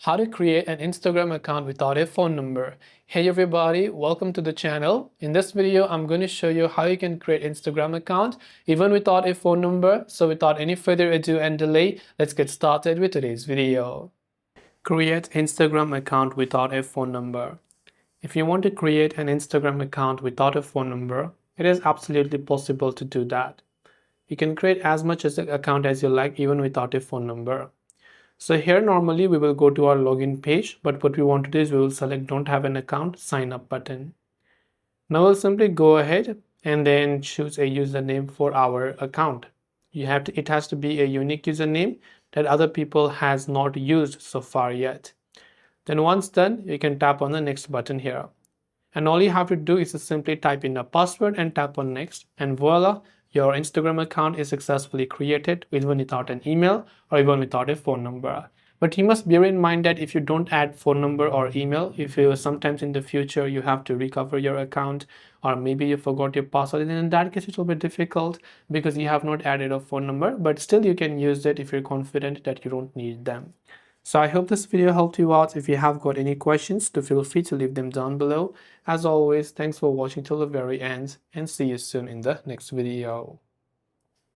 How to create an Instagram account without a phone number. Hey everybody, welcome to the channel. In this video, I'm going to show you how you can create Instagram account even without a phone number. So without any further ado and delay, let's get started with today's video. Create Instagram account without a phone number. If you want to create an Instagram account without a phone number, it is absolutely possible to do that. You can create as much as an account as you like even without a phone number. So here normally we will go to our login page, but what we want to do is we will select don't have an account, sign up button. Now we'll simply go ahead and then choose a username for our account. It has to be a unique username that other people has not used so far yet. Then once done, you can tap on the next button here. And all you have to do is to simply type in a password and tap on next, and voila, your Instagram account is successfully created even without an email or even without a phone number. But you must bear in mind that if you don't add phone number or email, if you sometimes in the future you have to recover your account, or maybe you forgot your password, then in that case it will be difficult because you have not added a phone number, but still you can use it if you're confident that you don't need them. So I hope this video helped you out. If you have got any questions, do feel free to leave them down below. As always, thanks for watching till the very end and see you soon in the next video.